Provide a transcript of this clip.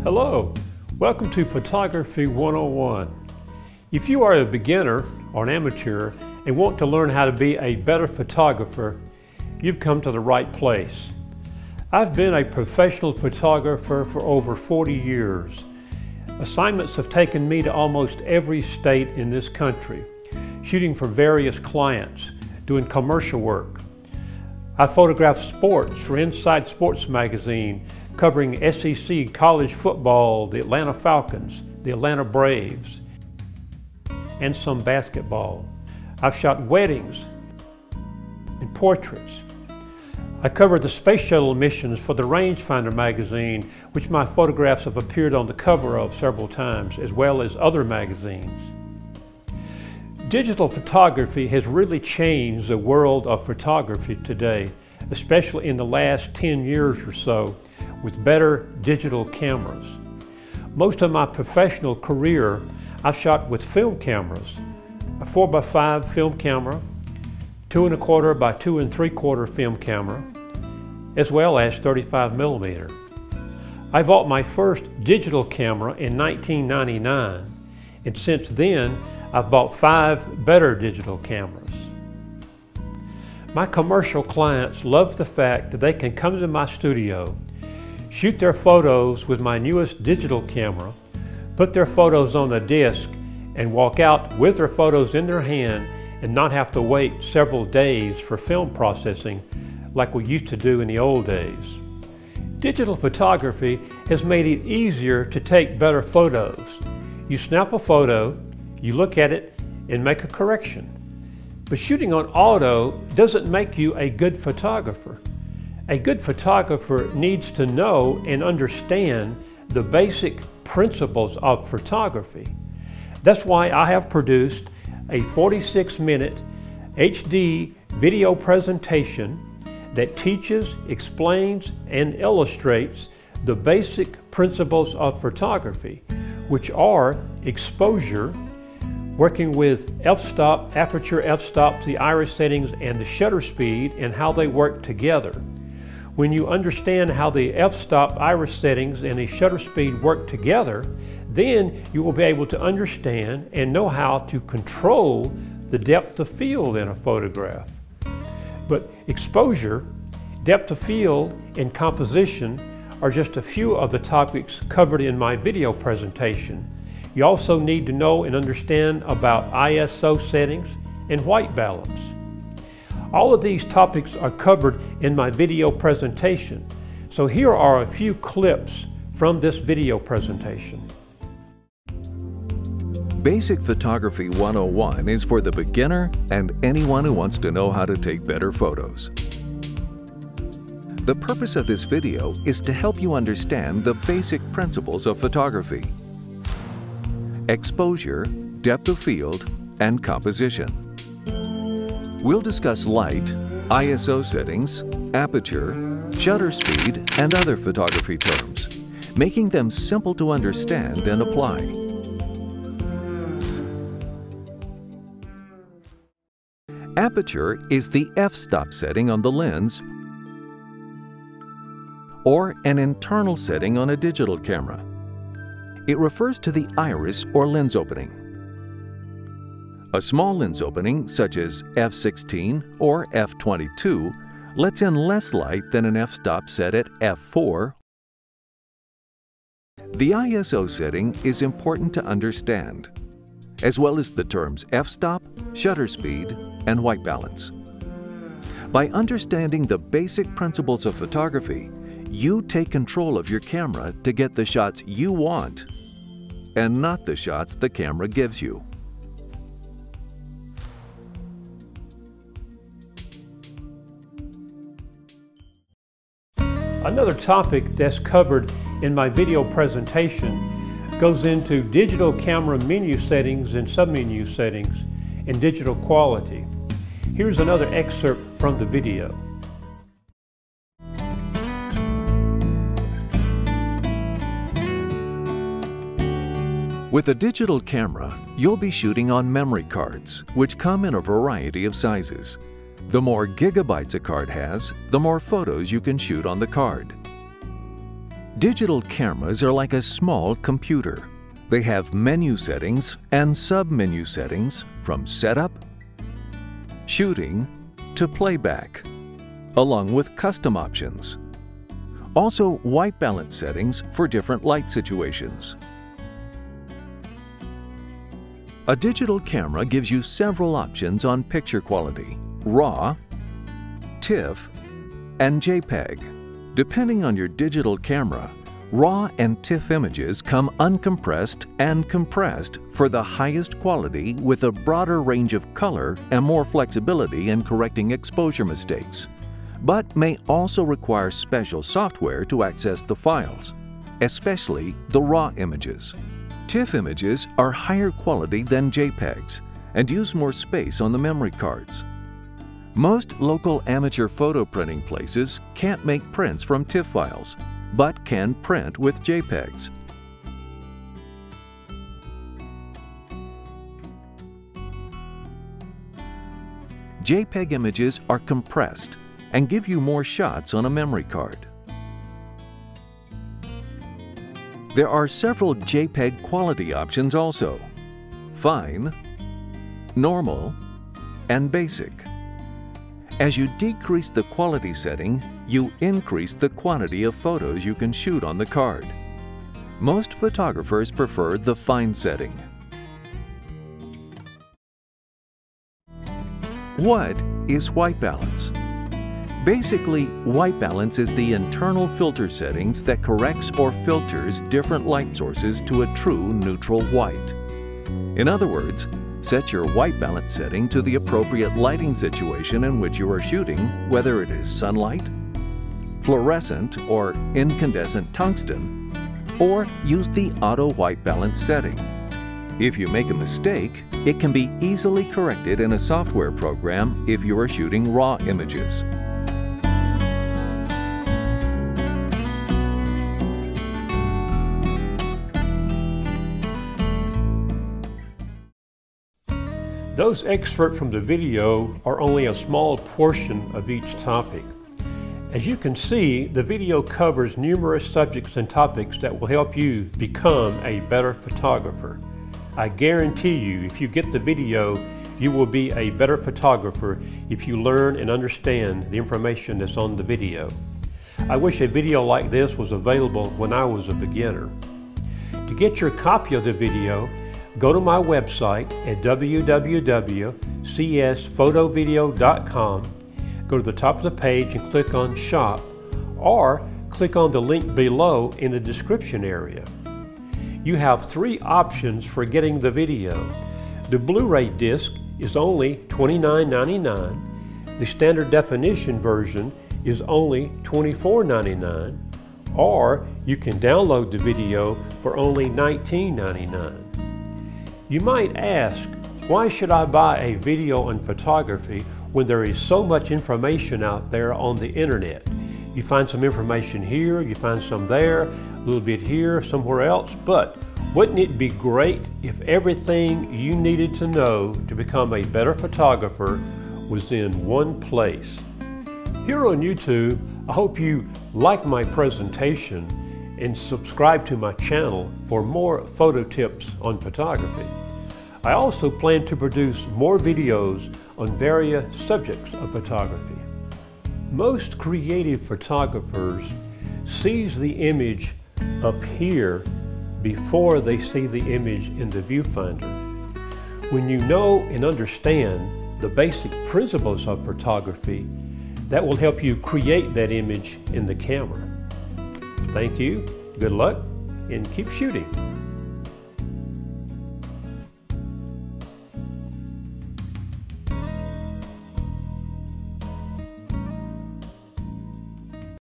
Hello, welcome to Photography 101. If you are a beginner or an amateur and want to learn how to be a better photographer, you've come to the right place. I've been a professional photographer for over 40 years. Assignments have taken me to almost every state in this country, shooting for various clients, doing commercial work. I photographed sports for Inside Sports Magazine, covering SEC college football, the Atlanta Falcons, the Atlanta Braves, and some basketball. I've shot weddings and portraits. I covered the space shuttle missions for the Rangefinder magazine, which my photographs have appeared on the cover of several times, as well as other magazines. Digital photography has really changed the world of photography today, especially in the last 10 years or so, with better digital cameras. Most of my professional career, I've shot with film cameras, a 4x5 film camera, 2¼ by 2 3/4 film camera, as well as 35mm. I bought my first digital camera in 1999, and since then, I've bought 5 better digital cameras. My commercial clients love the fact that they can come to my studio, shoot their photos with my newest digital camera, put their photos on a disc, and walk out with their photos in their hand and not have to wait several days for film processing like we used to do in the old days. Digital photography has made it easier to take better photos. You snap a photo, you look at it, and make a correction. But shooting on auto doesn't make you a good photographer. A good photographer needs to know and understand the basic principles of photography. That's why I have produced a 46-minute HD video presentation that teaches, explains, and illustrates the basic principles of photography, which are exposure, working with f-stop, aperture f-stop, the iris settings, and the shutter speed, and how they work together. When you understand how the f-stop, iris settings, and the shutter speed work together, then you will be able to understand and know how to control the depth of field in a photograph. But exposure, depth of field, and composition are just a few of the topics covered in my video presentation. You also need to know and understand about ISO settings and white balance. All of these topics are covered in my video presentation. So here are a few clips from this video presentation. Basic Photography 101 is for the beginner and anyone who wants to know how to take better photos. The purpose of this video is to help you understand the basic principles of photography: exposure, depth of field, and composition. We'll discuss light, ISO settings, aperture, shutter speed, and other photography terms, making them simple to understand and apply. Aperture is the f-stop setting on the lens or an internal setting on a digital camera. It refers to the iris or lens opening. A small lens opening, such as f16 or f22, lets in less light than an f-stop set at f4. The ISO setting is important to understand, as well as the terms f-stop, shutter speed, and white balance. By understanding the basic principles of photography, you take control of your camera to get the shots you want, and not the shots the camera gives you. Another topic that's covered in my video presentation goes into digital camera menu settings and submenu settings and digital quality. Here's another excerpt from the video. With a digital camera, you'll be shooting on memory cards, which come in a variety of sizes. The more gigabytes a card has, the more photos you can shoot on the card. Digital cameras are like a small computer. They have menu settings and sub-menu settings from setup, shooting, to playback, along with custom options. Also, white balance settings for different light situations. A digital camera gives you several options on picture quality: RAW, TIFF, and JPEG. Depending on your digital camera, RAW and TIFF images come uncompressed and compressed for the highest quality with a broader range of color and more flexibility in correcting exposure mistakes, but may also require special software to access the files, especially the RAW images. TIFF images are higher quality than JPEGs and use more space on the memory cards. Most local amateur photo printing places can't make prints from TIFF files, but can print with JPEGs. JPEG images are compressed and give you more shots on a memory card. There are several JPEG quality options also: Fine, Normal, and Basic. As you decrease the quality setting, you increase the quantity of photos you can shoot on the card. Most photographers prefer the Fine setting. What is white balance? Basically, white balance is the internal filter settings that corrects or filters different light sources to a true neutral white. In other words, set your white balance setting to the appropriate lighting situation in which you are shooting, whether it is sunlight, fluorescent or incandescent tungsten, or use the auto white balance setting. If you make a mistake, it can be easily corrected in a software program if you are shooting RAW images. Those excerpts from the video are only a small portion of each topic. As you can see, the video covers numerous subjects and topics that will help you become a better photographer. I guarantee you, if you get the video, you will be a better photographer if you learn and understand the information that's on the video. I wish a video like this was available when I was a beginner. To get your copy of the video, go to my website at www.csphotovideo.com, go to the top of the page and click on Shop, or click on the link below in the description area. You have 3 options for getting the video. The Blu-ray disc is only $29.99, the standard definition version is only $24.99, or you can download the video for only $19.99. You might ask, why should I buy a video on photography when there is so much information out there on the internet? You find some information here, you find some there, a little bit here, somewhere else, but wouldn't it be great if everything you needed to know to become a better photographer was in one place? Here on YouTube, I hope you like my presentation and subscribe to my channel for more photo tips on photography. I also plan to produce more videos on various subjects of photography. Most creative photographers sees the image up here before they see the image in the viewfinder. When you know and understand the basic principles of photography, that will help you create that image in the camera. Thank you, good luck, and keep shooting.